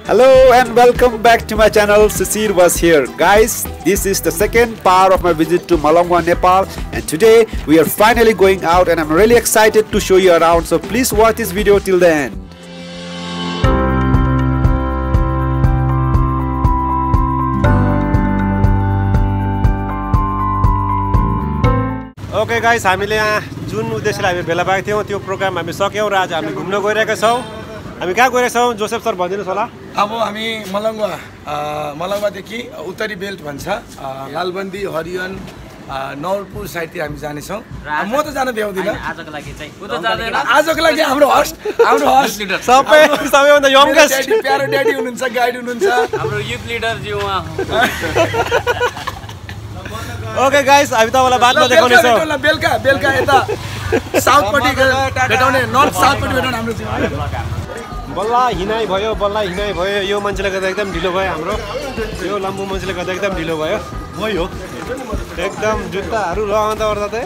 Hello and welcome back to my channel. Sisir was here. Guys, this is the second part of my visit to Malangwa, Nepal, and today we are finally going out and I'm really excited to show you around, so please watch this video till the end. Okay guys, हामीले यहाँ जुन उद्देश्यले हामी भेला पाएको थियौं त्यो programme हामी सक्यौं र आज हामी घुम्न गइरहेका छौं। हामी कहाँ गइरहेका छौं जोसेफ सर भनिदिनुस् होला। अब हामी मलङ्गवादेखि उत्तरी बेल्ट भन्छ लालबन्दी हरियन नौलपुर साइडतिर हामी जाने छौं। म त जान भ्याउँदिन आजको लागि चाहिँ को त जाँदैन। आजको लागि हाम्रो होस्ट लिडर सबैभन्दा यंगेस्ट प्यारो ड्याडी हुनुहुन्छ, गाइड हुनुहुन्छ, हाम्रो युथ लिडर जी उहाँ। ओके गाइस, हामी तपाईलाई बादमा देखाउने छौं। बेलका यता साउथपट्टि भेटाउने, नर्थ साउथपट्टि भेटाउने हाम्रो बल्ल हिनाइ भयो यो मान्छेले गर्दा एकदम ढिलो भयो हाम्रो। यो लम्बु मान्छेले गर्दा एकदम ढिलो भयो। मै हो एकदम जुत्ताहरु लगाउँदा ओर्दा त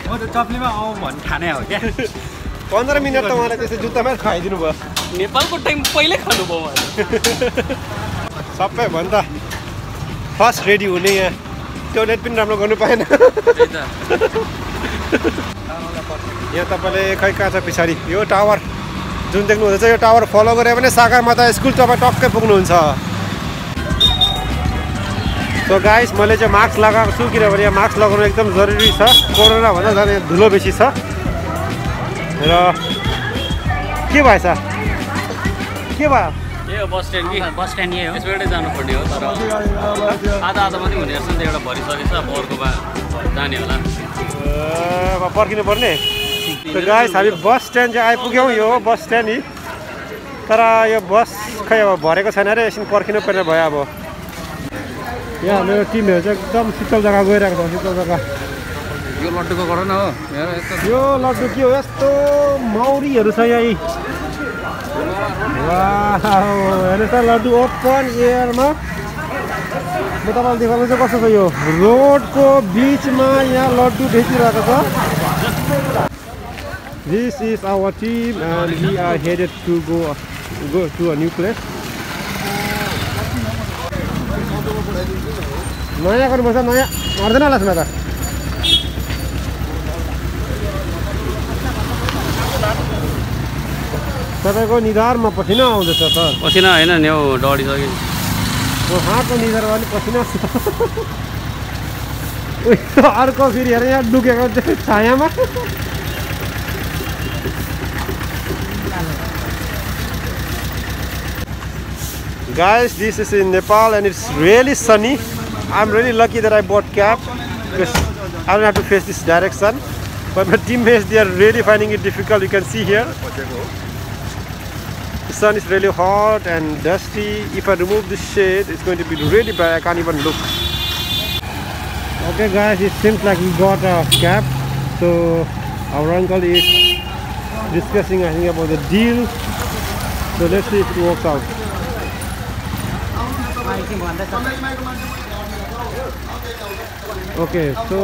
म त चप्लीमा आउँ भन्न ठाने हो क्या। 15 मिनेट त उहाँले त्यसै जुत्तामा खाइदिनु भयो। नेपालको टाइम पहिले खानु भयो उहाँले। सबैभन्दा फर्स्ट रेडी हुने यहाँ टोयलेट पनि राम्रो गर्नु पाएन। यहाँ तपाईले खै कहाँ छ पछाडी यो टावर जुन देख्नु हुँदैछ, यो टावर फलो गरे भने सागरमाथा स्कुल तपाईँ टक्कै पुग्नुहुन्छ। सो गाइस, मैले चाहिँ मास्क लगाएको छु किनभने यहाँ मास्क लगाउनु एकदम जरुरी छ। कोरोना भन्दा झन् यहाँ धुलो बेसी छ र के भएछ के भयो यो बस स्ट्यान्ड यही हो। यसबाटै जानुपर्ने हो तर आधा मात्रै हुने रहेछ नि त, एउटा भरिसकेछ अब अर्कोमा जाने होला। पर्खिनु पर्ने। तो गाइस, हामी बस स्ट्यान्ड चाहिँ आइपुग्यौँ। यो हो बस स्ट्यान्ड नि, तर यो बस खै अब भरेको छैन रे, एकछिन पर्खिनु पर्ने भयो। अब यहाँ मेरो टिमहरू चाहिँ एकदम शीतल जग्गा गइरहेको छ। शीतल जग्गा यो लड्डुको गर न हो। यो लड्डु के हो, यस्तो मौरीहरू छ यही। वाह, हेर्नुहोस् त लड्डु ओपन एयरमा। म तपाईँलाई देखाउनु चाहिँ कस्तो छ, यो रोडको बिचमा यहाँ लड्डु बेचिरहेको छ। This is our team and we are headed to go to a new place. नयाँ गर्नुपर्छ, नयाँ मर्दैन होला सुना त। तपाईँको निधारमा पसिना आउँदैछ सर। पसिना होइन नि हौ, डढिसक्यो। हातको निधारमा पनि पसिना अर्को फेरि हेर यहाँ डुकेको छायामा। Guys, this is in Nepal and it's really sunny. I'm really lucky that I bought cap because I don't have to face this direction. But my teammates, they are really finding it difficult. You can see here, the sun is really hot and dusty. If I remove this shade, it's going to be really bad. I can't even look. Okay guys, it seems like we got a cap. So our uncle is discussing, I think, about the deal. So let's see if it works out. Okay, so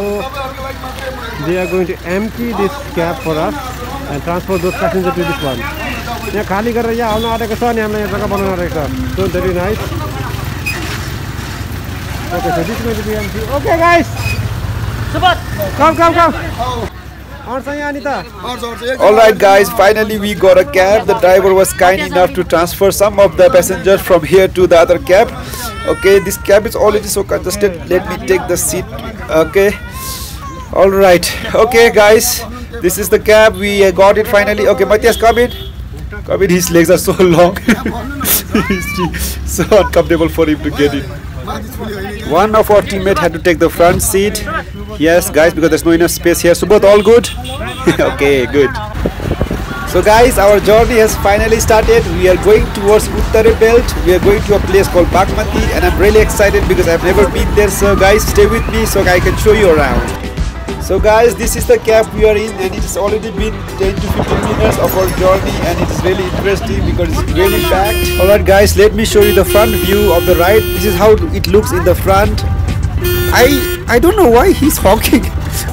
they are going to empty this cab for us and transfer those passengers to this one. यहाँ खाली गरेर यहाँ आउन आँटेको छ अनि हामीलाई यहाँ जग्गा बनाउन रहेछ। So very nice. Okay, so this is going to be empty. Okay guys, come. Alright guys, finally we got a cab. The driver was kind enough to transfer some of the passengers from here to the other cab. Okay, this cab is already so congested. Let me take the seat. Okay, alright. Okay guys, this is the cab. We got it finally. Okay, Matthias, come in. His legs are so long. It's so uncomfortable for him to get in. One of our teammates had to take the front seat. Yes guys, because there's no enough space here. So both all good? Okay, good. So guys, our journey has finally started. We are going towards Uttari Belt. We are going to a place called Bagmati and I'm really excited because I've never been there. So guys, stay with me so I can show you around. So guys, this is the cab we are in and it's already been 10 to 15 minutes of our journey and it is really interesting because it's really packed. Alright guys, let me show you the front view of the ride. This is how it looks in the front. I don't know why he's honking.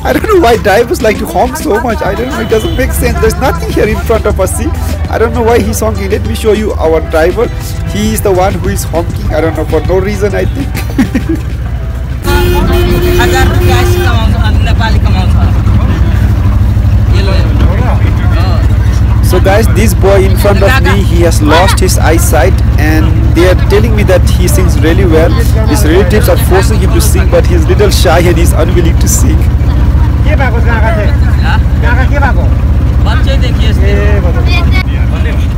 I don't know why drivers like to honk so much. I don't know. It doesn't make sense. There's nothing here in front of us. See, I don't know why he's honking. Let me show you our driver. He is the one who is honking. I don't know, for no reason, I think. So guys, this boy in front of me, he has lost his eyesight, and they are telling me that he sings really well. His relatives are forcing him to sing, but he's little shy and he's unwilling to sing.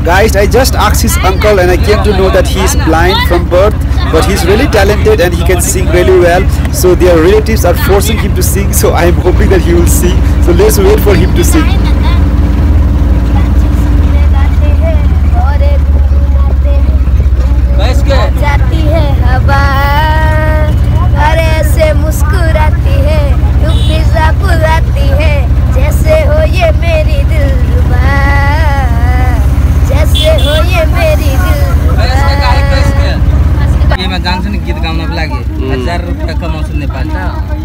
Guys, I just asked his uncle and I came to know that he is blind from birth, but he's really talented and he can sing really well. So their relatives are forcing him to sing, so I am hoping that he will sing. So let's wait for him to sing. जान्छु नि गीत गाउनको लागि 1000 रुपैयाँ कमाउँछु नेपाल त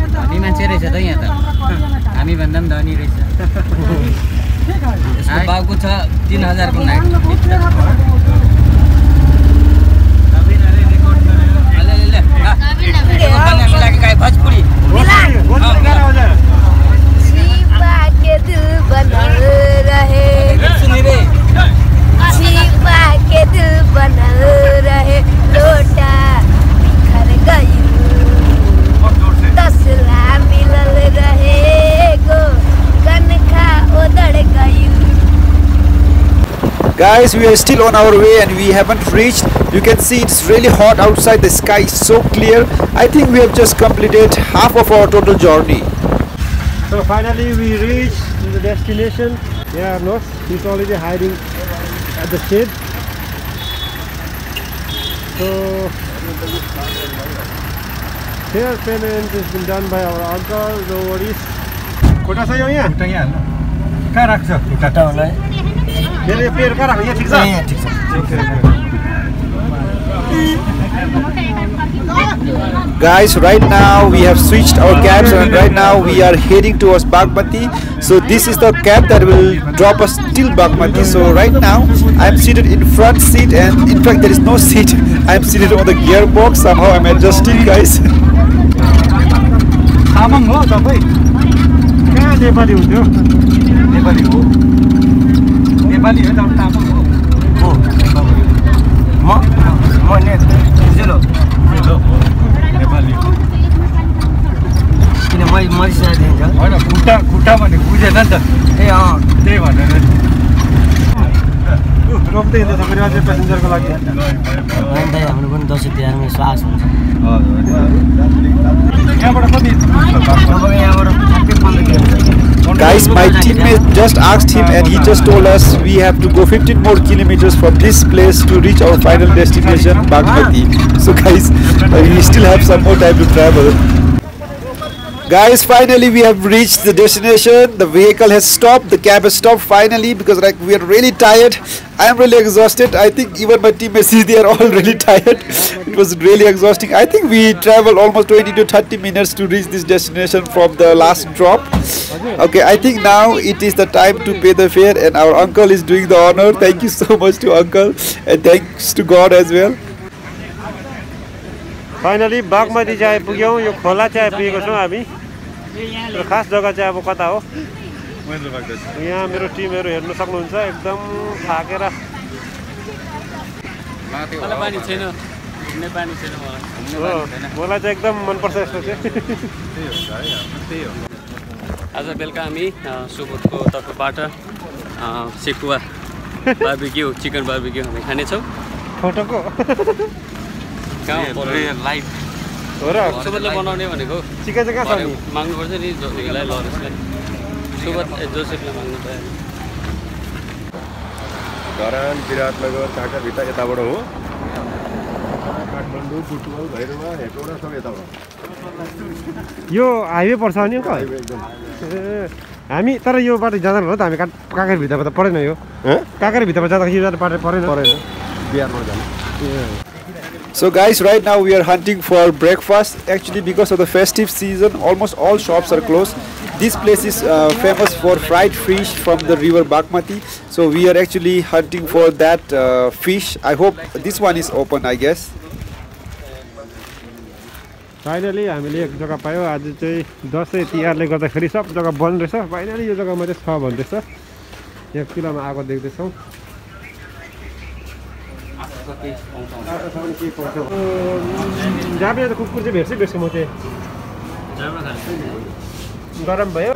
धनी मान्छे रहेछ त यहाँ त हामी भन्दा पनि धनी रहेछ यसको बाउको छ 3000 को night Bhojpuri Guys, we are still on our way and we haven't reached. You can see it's really hot outside. The sky is so clear. I think we have just completed half of our total journey. So finally we reached the destination. Yeah, no, he's already hiding at the shade. So here payment has been done by our uncle. No worries. Kota sa yo यहाँ? खुट्टा यहाँ कहाँ राख्छ खुट्टा होला है मेरे पैर कहाँ राख्छ यहाँ ठीक छ यहाँ ठीक छ Guys, right now we have switched our cabs and right now we are heading towards Bagmati. So this is the cab that will drop us till Bagmati. So right now I am seated in front seat and in fact there is no seat. I am seated on the gearbox. Somehow I am adjusting, guys. Tamang हो तपाई कहाँ नेपाली हुन्थ्यो नेपाली हो नेपाली हो त तामाङ हो म ने जेलो नेपाली किन मैले दिन्छ हैन खुट्टा भने बुझेन नि त ए अ त्यही भनेर रोक्दै हिँड्छ तपाईले अझै प्यासेन्जरको लागि होइन दाइ हाम्रो पनि दसैँ तिहारमा श्वास हुन्छ यहाँबाट कति यहाँबाट 15 kilometre Guys, my teammate just asked him and he just told us we have to go 15 more kilometers from this place to reach our final destination, Bagmati. So guys, we still have some more time to travel. Guys, finally we have reached the destination. The vehicle has stopped, the cab has stopped finally because like we are really tired. I am really exhausted. I think even my teammates, they are all really tired. It was really exhausting. I think we traveled almost 20 to 30 minutes to reach this destination from the last drop. Okay, I think now it is the time to pay the fare and our uncle is doing the honor. Thank you so much to uncle and thanks to God as well. Finally Bagmati चाहिँ आइपुग्यौँ यो खोला चाहिँ आइपुगेको छौँ हामी यो खास जग्गा चाहिँ अब कता हो यहाँ मेरो टिमहरु हेर्न सक्नुहुन्छ एकदम थाकेर मलाई पानी छैन हिँड्ने पानी छैन मलाई चाहिँ एकदम मन पर्छ यस्तो चाहिँ आज बेलुका हामी सुबोधको तर्फबाट सेकुवा बारबिक्यू चिकन बारबिक्यू हामी खानेछौँ फोटोको लाइभ हो र सुबोधले बनाउने भनेको चिकन चाहिँ कहाँ छ नि माग्नुपर्छ नि जोसेफलाई लरेसलाई सुबोध जोसेफले माग्नु पर्यो धरान विराटनगर काँक्राभिट्टा यताबाट हो काठमाडौँ बुटवल भैरवा हेटौडा सब यताबाट यो हाइवे पर्छ नि ए हामी तर यो बाटो जाँदैन होला त हामी काँक्राभिट्टामा त परेन यो काँक्राभिट्टामा जाँदाखेरि यो बाटो परेन बिहारबाट जानु So guys, right now we are hunting for breakfast. Actually, because of the festive season, almost all shops are closed. This place is famous for fried fish from the river Bagmati. So we are actually hunting for that fish. I hope this one is open, I guess. Finally हामीले एक जग्गा पायो। आज चाहिँ दसैँ तिहारले गर्दाखेरि सब जग्गा बन्द रहेछ। फाइनली यो जग्गामा चाहिँ छ भन्दैछ। एक किलोमा आएको देख्दैछौँ। जाबे त कुकुर चाहिँ भेट्छु बेच्छु म चाहिँ। गरम भयो।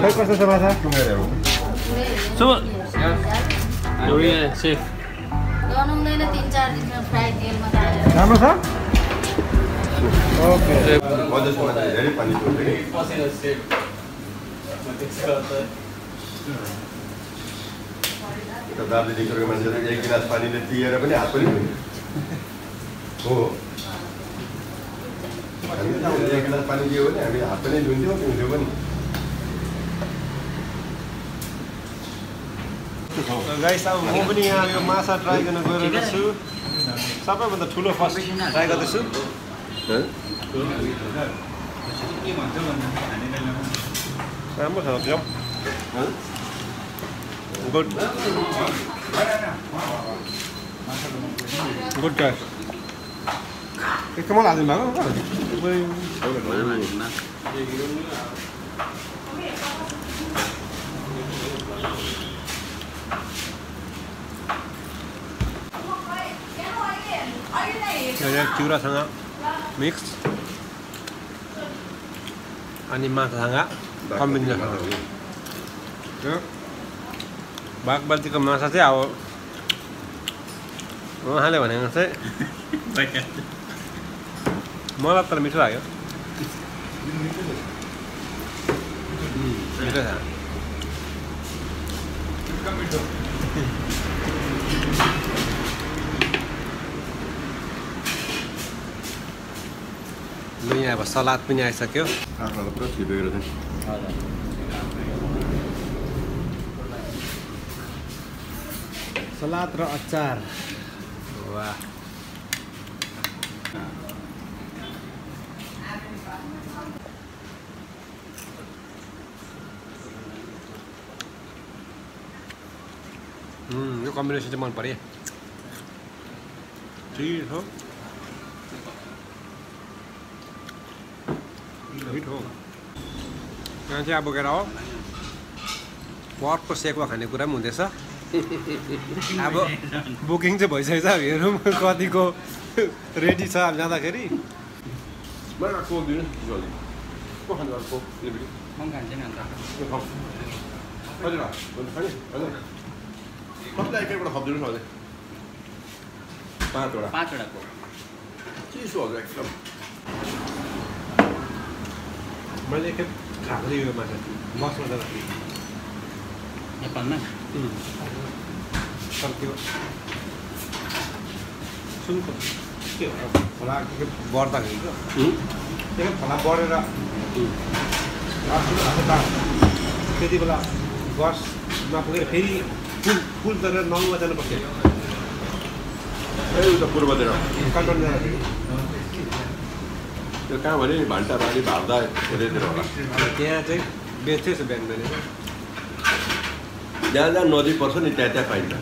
खै कस्तो छ माछा? सो यो सेफ बनाउँदैन 3-4 दिनमा फ्राई तेलमा हालेर राम्रो छ? ओके। मधेसमा चाहिँ धेरै पानी पर्छ नि। पसेन सेफ त दार्जिलिङको मान्छेले एक गिलास पानीले दिएर पनि हात पनि धुन्छ। हो हामीले एक गिलास पानी दियो भने हामी हात पनि धुन्थ्यौँ पिउँथ्यौँ पनि। गाइस अब म पनि यहाँ यो माछा ट्राई गर्न गइरहेको छु। सबैभन्दा ठुलो फर्स्ट ट्राई गर्दैछु। राम्रो छ एकदम। Good good guys. कमल हाल्नु भएको? चिउरासँग मिक्स अनि माछासँग कम्बिनेसन। बागमतीको माछा चाहिँ अब उहाँले भनेको चाहिँ मलाई तर मिठो लाग्यो। मिठो छ। ल यहाँ अब सलाद पनि आइसक्यो। आफ्नो पुरा छिपेको छ। सलाद र अचार। वाह। यो कम्बिनेसन चाहिँ मन पर्यो। ठिक हो। मिठो। यहाँ चाहिँ अब गएर हो पर्कको सेकुवा खाने कुरा पनि हुँदैछ। अब बुकिङ चाहिँ भइसकेको छ। हेरौँ कतिको रेडी छ अब जाँदाखेरि। मलाई कोक दिनु जल्दी। को खानु अर्को लिबिडी? म खान्छु नि अन्त। हजुर हजुर हजुर। कतिलाई एकैबाट थपिदिनु न हजुर। 5वटा। 5वटा को। चिसो हजुर एकदम। मैले एकखेप खाएको थिएँ यो माछा बसमा जाँदाखेरि नेपालमा। तर त्यो सुनको के हो खोला के बढ्दाखेरि क्या एकखेप खोला बढेर त्यति बेला बसमा पुगेर फेरि पुल तरेर 9मा जानुपर्छ। ए उता पूर्वतिर काठमाडौँ जाँदाखेरि त्यो कहाँ भने भान्टा बारी भार्दा धेरैतिर होला। त्यहाँ चाहिँ बेच्दैछ बिहान बिहान। जहाँ जहाँ नदी पर्छ नि त्यहाँ त्यहाँ पाइन्छ।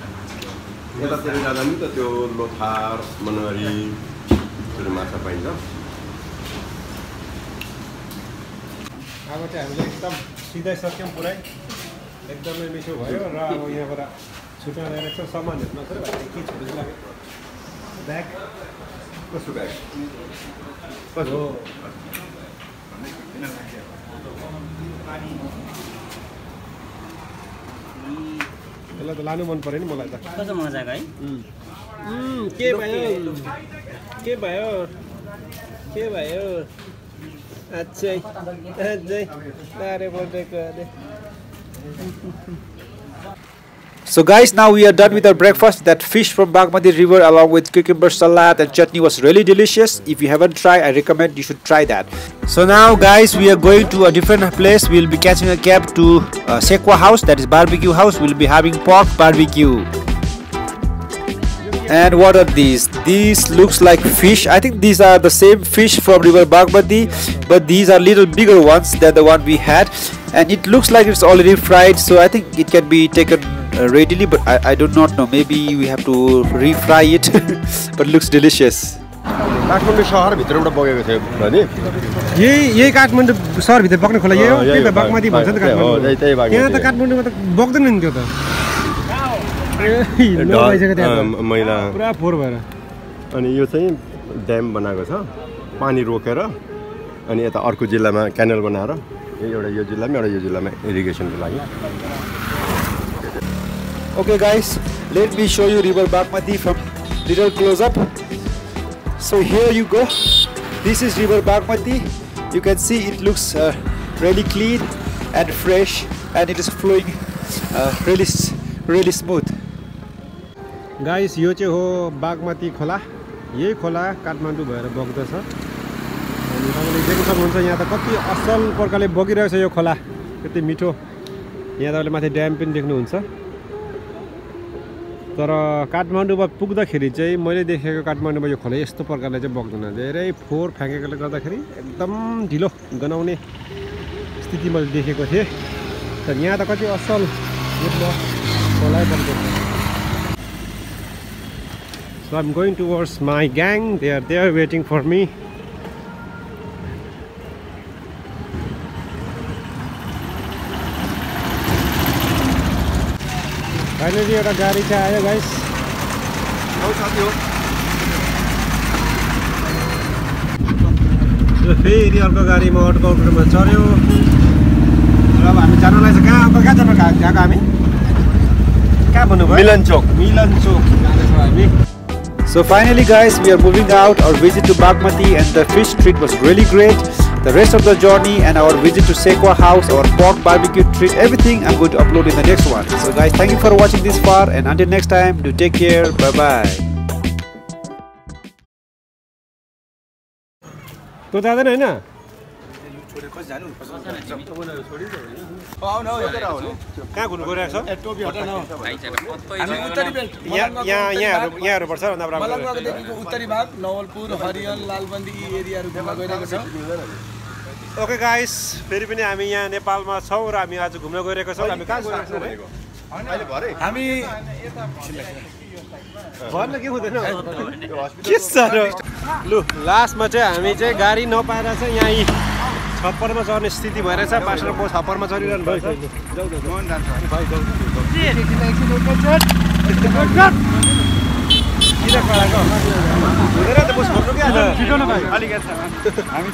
यतातिर जाँदा पनि त त्यो लोथार मनहरी त्यो माछा पाइन्छ। अब चाहिँ हामीले एकदम सिधै सक्यौँ पुरै। एकदमै मिठो भयो र अब यहाँबाट छुट्याएर एकछिन सामान हेर्नु पऱ्यो। के छुट्टै लाग्यो ब्याग कस्तो ब्याग? हो यसलाई त लानु मन पऱ्यो नि मलाई त। कस्तो मजाको है। के भयो के भयो के भयो? अझै अझै तारे बढेको अरे। So guys, now we are done with our breakfast. That fish from Bagmati river along with cucumber salad and chutney was really delicious. If you haven't tried, I recommend you should try that. So now guys, we are going to a different place. We will be catching a cab to Sekwa house, that is barbecue house. We will be having pork barbecue. And what are these? These looks like fish. I think these are the same fish from river Bagmati, but these are little bigger ones than the one we had, and it looks like it's already fried, so I think it can be taken readily, but I do not know, maybe we have to refry it. But looks delicious. Kathmandu सहरभित्रबाट बगेको थियो भने यही काठमाडौँ सहरभित्र बग्ने खोला यही हो त्यही त बागमती भन्छ नि त काठमाडौँ त्यहाँ त काठमाडौँमा त बग्दैन नि त्यो त मैला पुरा फोहोर भएर अनि यो चाहिँ ड्याम बनाएको छ पानी रोकेर अनि यता अर्को जिल्लामा क्यानल बनाएर एउटा यो जिल्लामा एउटा यो जिल्लामा इरिगेसनको लागि Okay guys, let me show you river Bagmati from little close up. So here you go. This is river Bagmati. You can see it looks really clean and fresh, and it is flowing really smooth. Guys, यो चाहिँ हो बागमती खोला. यही खोला काठमाडौँ भएर बग्दछ. अनि तपाईले देख्न सक्नुहुन्छ यहाँ त कति असल प्रकारले बगिरहेको छ यो खोला. कति मिठो. यहाँ तपाईले माथि ड्याम पनि देख्नुहुन्छ. तर काठमाडौँमा पुग्दाखेरि चाहिँ मैले देखेको काठमाडौँमा यो खोला यस्तो प्रकारले चाहिँ बग्दैन. धेरै फोहोर फ्याँकेकोले गर्दाखेरि एकदम ढिलो गनाउने स्थिति मैले देखेको थिएँ. तर यहाँ त कति असल खोला बग्दछ. So I'm going towards my gang. They are there waiting for me. Finally, एउटा गाडी चाहिँ आयो guys. फेरि अर्को गाडीमा अर्को अटोमा चढ्यो. अब हामी जानलाई चाहिँ कहाँ जान गएको हामी? कहाँ भन्नुभयो? मिलन चोक जाँदैछौँ हामी. So finally guys, we are moving out. Our visit to Bagmati and the fish treat was really great. The rest of the journey and our visit to Sequa House, our pork barbecue treat, everything I'm going to upload in the next one. So guys, thank you for watching this far, and until next time, do take care. Bye bye. तो जाँदैन हैन? कहाँ घुम्नु गइरहेको छ? यहाँहरु पर्छ भन्दा बराबर. मलङ्गवादेखिको उत्तरी भाग नवलपुर, हरियल, लालबन्दी यी एरियाहरु घुम्न गइरहेको छ. ओके गाइस, फेरि पनि हामी यहाँ नेपालमा छौं र हामी आज घुम्न गइरहेको छौं. हामी कहाँ गइरहेको छौं? अहिले भरे हामी भर्न के हुँदैन के साह्रो. लु लास्टमा चाहिँ हामी चाहिँ गाडी नपाएर चाहिँ यहाँ छप्परमा चढ्ने स्थिति भइरहेछ. पास्टर पो छप्परमा चढिरहनु भएको छ. किन कराएको हुँदैन त? बस भन्नु के आज छिटो न भाइ. अलिक हामी